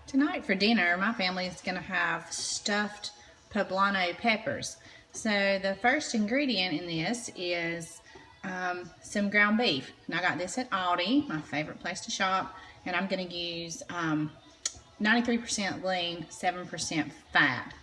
Tonight for dinner, my family is going to have stuffed poblano peppers. So the first ingredient in this is some ground beef. And I got this at Aldi, my favorite place to shop, and I'm going to use 93% lean, 7% fat.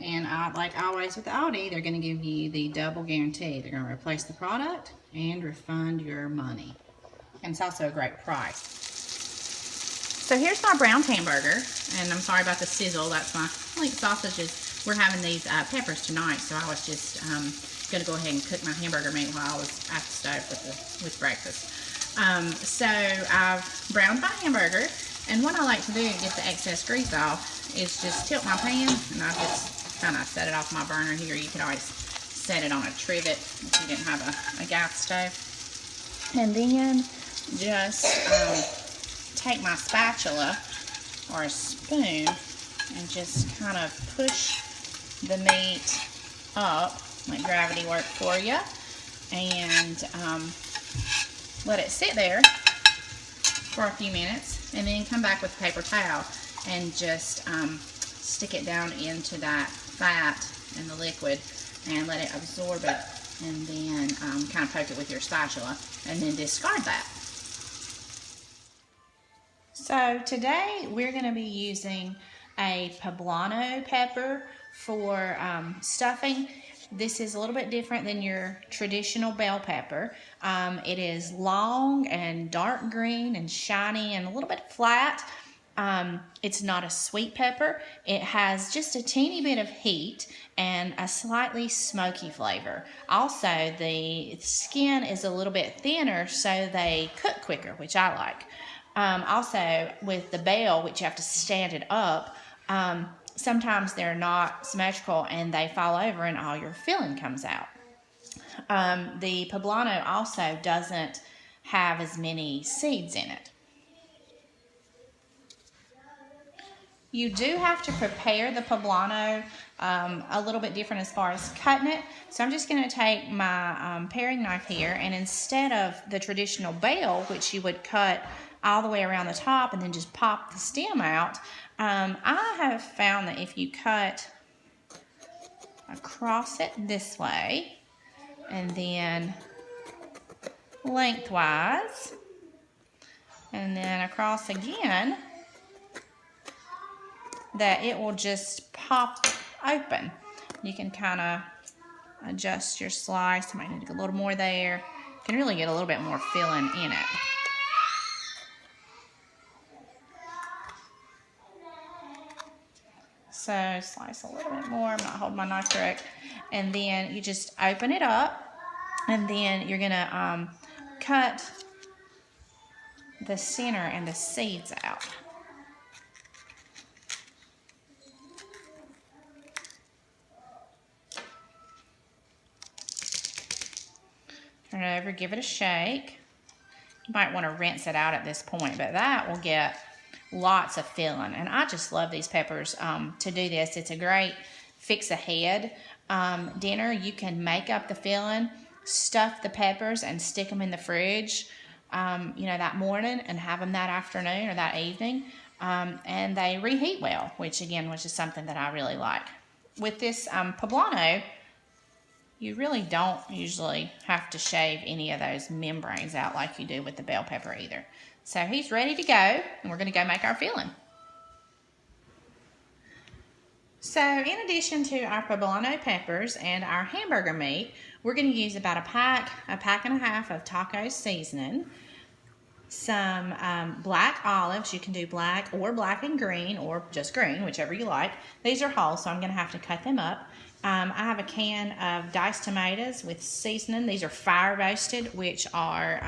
And like always with Aldi, they're going to give you the double guarantee. They're going to replace the product and refund your money. And it's also a great price. So here's my brown hamburger, and I'm sorry about the sizzle. That's my link sausages. We're having these peppers tonight, so I was just going to go ahead and cook my hamburger meat while I was at the stove with breakfast. So I've browned my hamburger, and what I like to do to get the excess grease off is just tilt my pan, and I just kind of set it off my burner here. You could always set it on a trivet if you didn't have a gas stove. And then just take my spatula or a spoon and just kind of push the meat up, let gravity work for you, and let it sit there for a few minutes, and then come back with a paper towel and just stick it down into that fat and the liquid and let it absorb it, and then kind of poke it with your spatula and then discard that. So today we're going to be using a poblano pepper for stuffing. This is a little bit different than your traditional bell pepper. It is long and dark green and shiny and a little bit flat. It's not a sweet pepper. It has just a teeny bit of heat and a slightly smoky flavor. Also, the skin is a little bit thinner, so they cook quicker, which I like. Also, with the bell, which you have to stand it up, sometimes they're not symmetrical and they fall over and all your filling comes out. The poblano also doesn't have as many seeds in it. You do have to prepare the poblano a little bit different as far as cutting it. So I'm just going to take my paring knife here, and instead of the traditional bell, which you would cut all the way around the top and then just pop the stem out, I have found that if you cut across it this way and then lengthwise and then across again, that it will just pop open. You can kind of adjust your slice. You might need to get a little more there. You can really get a little bit more filling in it. So slice a little bit more. I'm not holding my knife correct. And then you just open it up, and then you're gonna cut the center and the seeds out. Turn it over, give it a shake. You might want to rinse it out at this point, but that will get lots of filling. And I just love these peppers to do this. It's a great fix ahead dinner. You can make up the filling, stuff the peppers, and stick them in the fridge, that morning, and have them that afternoon or that evening. And they reheat well, which is something that I really like. With this poblano, you really don't usually have to shave any of those membranes out like you do with the bell pepper either. So he's ready to go, and we're going to go make our filling. So in addition to our poblano peppers and our hamburger meat, we're going to use about a pack and a half of taco seasoning, some black olives. You can do black or black and green, or just green, whichever you like. These are whole, so I'm going to have to cut them up. I have a can of diced tomatoes with seasoning. These are fire roasted, which are,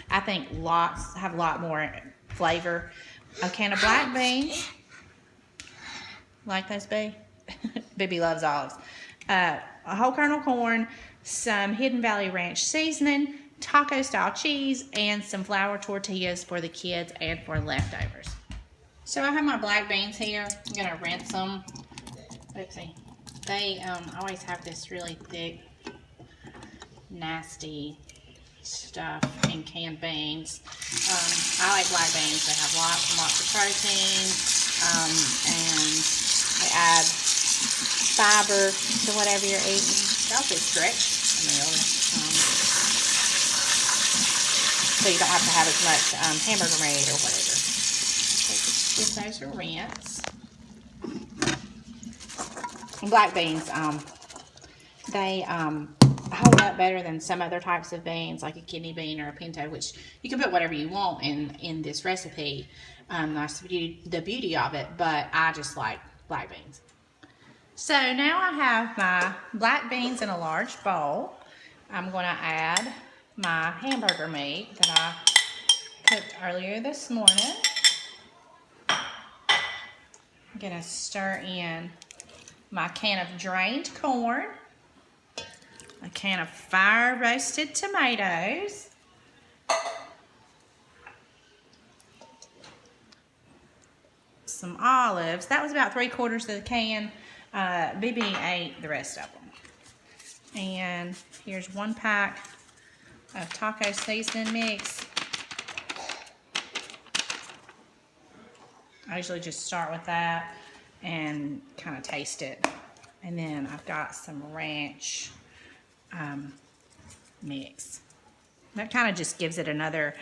I think, have a lot more flavor. A can of black beans. Like those, Bee? Bibby loves olives. A whole kernel corn, some Hidden Valley Ranch seasoning, taco-style cheese, and some flour tortillas for the kids and for leftovers. So I have my black beans here. I'm going to rinse them. Oopsie. They always have this really thick, nasty stuff in canned beans. I like black beans. They have lots and lots of protein. and they add fiber to whatever you're eating. They also stretch the meal, so you don't have to have as much hamburger meat or whatever. So just give those a rinse. Black beans, they hold up better than some other types of beans, like a kidney bean or a pinto, which you can put whatever you want in this recipe. That's the beauty of it, but I just like black beans. So now I have my black beans in a large bowl. I'm going to add my hamburger meat that I cooked earlier this morning. I'm going to stir in my can of drained corn, a can of fire roasted tomatoes, some olives. That was about 3/4 of the can. BB ate the rest of them. And here's 1 pack of taco seasoning mix. I usually just start with that and kind of taste it. And then I've got some ranch mix. That kind of just gives it another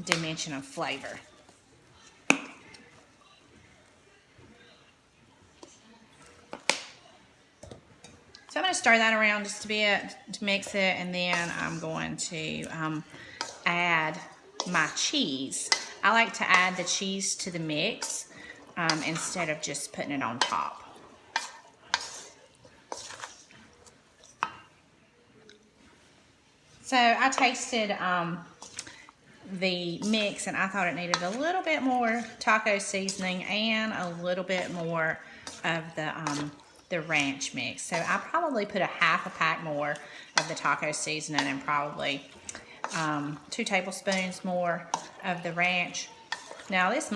dimension of flavor. So I'm going to stir that around just a bit to mix it, and then I'm going to add my cheese. I like to add the cheese to the mix instead of just putting it on top. So I tasted the mix, and I thought it needed a little bit more taco seasoning and a little bit more of the ranch mix. So I probably put a 1/2 pack more of the taco seasoning and probably 2 tablespoons more of the ranch. Now this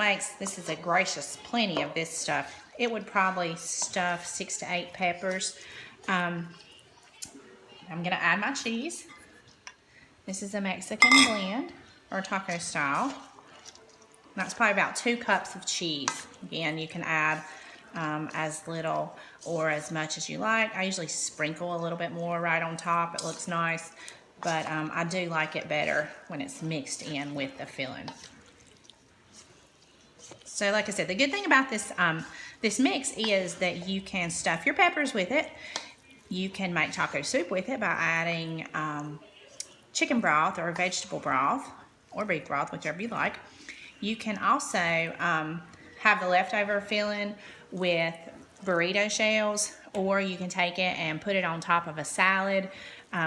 is a gracious plenty of this stuff. It would probably stuff 6 to 8 peppers. I'm gonna add my cheese. This is a Mexican blend, or taco style. That's probably about 2 cups of cheese. Again, you can add as little or as much as you like. I usually sprinkle a little bit more right on top. It looks nice, but I do like it better when it's mixed in with the filling. So like I said, the good thing about this this mix is that you can stuff your peppers with it. You can make taco soup with it by adding chicken broth or vegetable broth or beef broth, whichever you like. You can also have the leftover filling with burrito shells, or you can take it and put it on top of a salad,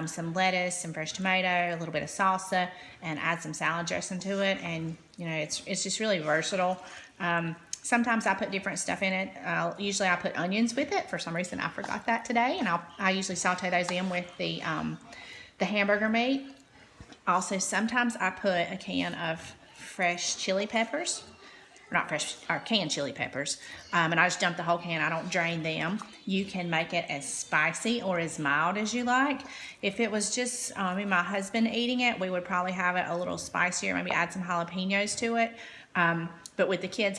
some lettuce, some fresh tomato, a little bit of salsa, and add some salad dressing to it. And you know, it's just really versatile. Sometimes I put different stuff in it. Usually I put onions with it. For some reason I forgot that today, and I usually saute those in with the hamburger meat. Also, sometimes I put a can of fresh chili peppers, or not fresh, or canned chili peppers, and I just dump the whole can. I don't drain them. You can make it as spicy or as mild as you like. If it was just me and my husband eating it, we would probably have it a little spicier, maybe add some jalapenos to it. But with the kids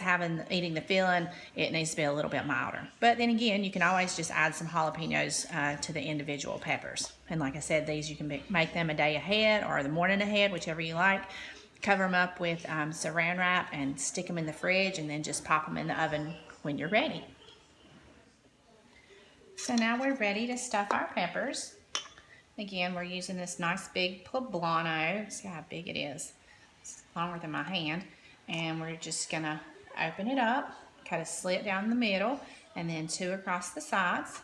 eating the filling, it needs to be a little bit milder. But then again, you can always just add some jalapenos to the individual peppers. And like I said, these you can make them a day ahead or the morning ahead, whichever you like. Cover them up with saran wrap and stick them in the fridge, and then just pop them in the oven when you're ready. So now we're ready to stuff our peppers. Again, we're using this nice big Poblano. See how big it is. It's longer than my hand. And we're just gonna open it up, cut a slit down the middle, and then 2 across the sides.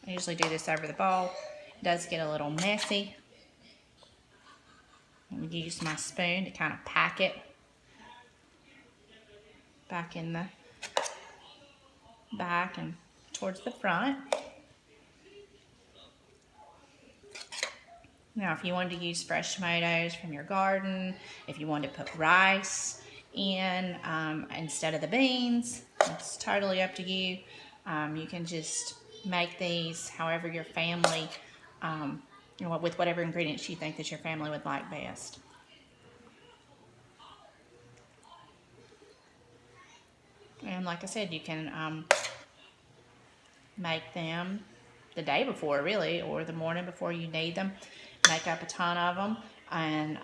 I usually do this over the bowl. It does get a little messy. I'm gonna use my spoon to kind of pack it back in the back and towards the front. Now, if you wanted to use fresh tomatoes from your garden, if you wanted to put rice in instead of the beans, it's totally up to you. You can just make these however your family, with whatever ingredients you think that your family would like best. And like I said, you can make them the day before, really, or the morning before you need them. Make up a ton of them and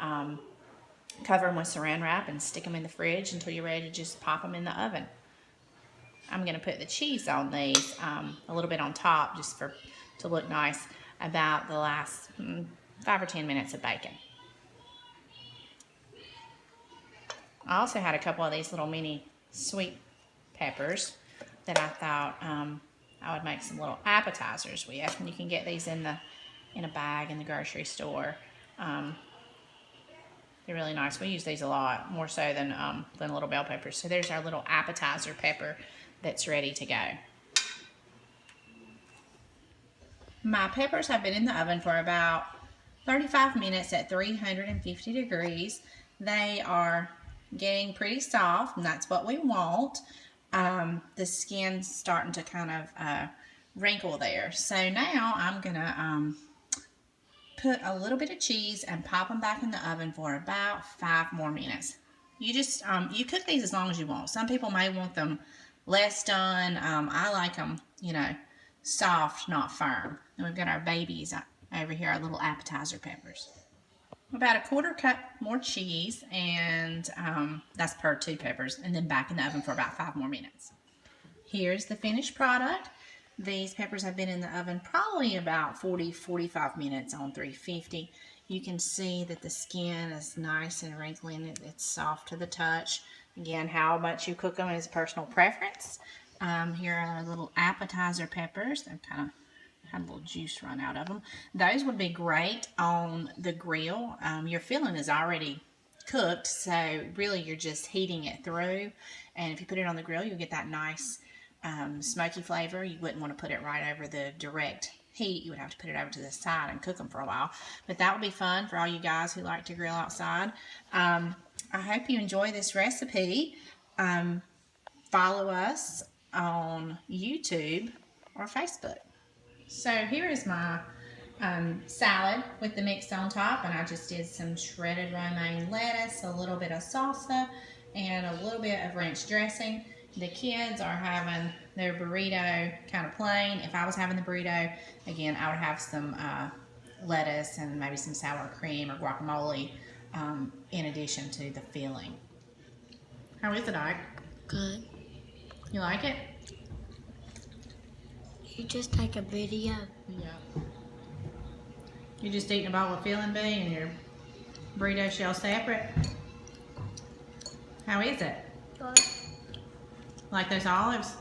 cover them with saran wrap and stick them in the fridge until you're ready to just pop them in the oven. I'm going to put the cheese on these a little bit on top just to look nice about the last 5 or 10 minutes of baking. I also had a couple of these little mini sweet peppers that I thought I would make some little appetizers with. And you can get these in a bag in the grocery store. They're really nice. We use these a lot, more so than little bell peppers. So there's our little appetizer pepper that's ready to go. My peppers have been in the oven for about 35 minutes at 350 degrees. They are getting pretty soft, and that's what we want. The skin's starting to kind of wrinkle there. So now I'm gonna put a little bit of cheese and pop them back in the oven for about 5 more minutes. You just you cook these as long as you want. Some people may want them less done. I like them, you know, soft, not firm. And we've got our babies over here, our little appetizer peppers. About a 1/4 cup more cheese, and that's per 2 peppers, and then back in the oven for about 5 more minutes. Here's the finished product. These peppers have been in the oven probably about 40-45 minutes on 350. You can see that the skin is nice and wrinkly and it's soft to the touch. Again, how much you cook them is personal preference. Here are our little appetizer peppers. They've kind of had a little juice run out of them. Those would be great on the grill. Your filling is already cooked, so really you're just heating it through. And if you put it on the grill, you'll get that nice smoky flavor. You wouldn't want to put it right over the direct heat. You would have to put it over to the side and cook them for a while. But that would be fun for all you guys who like to grill outside. I hope you enjoy this recipe. Follow us on YouTube or Facebook. So here is my salad with the mix on top, and I just did some shredded romaine lettuce, a little bit of salsa, and a little bit of ranch dressing. The kids are having their burrito kind of plain. If I was having the burrito, again, I would have some lettuce and maybe some sour cream or guacamole in addition to the filling. How is it, Ike? Good. You like it? You just take a video. Yeah. You're just eating a bowl of filling, B, and your burrito shell separate? How is it? Good. Like those olives?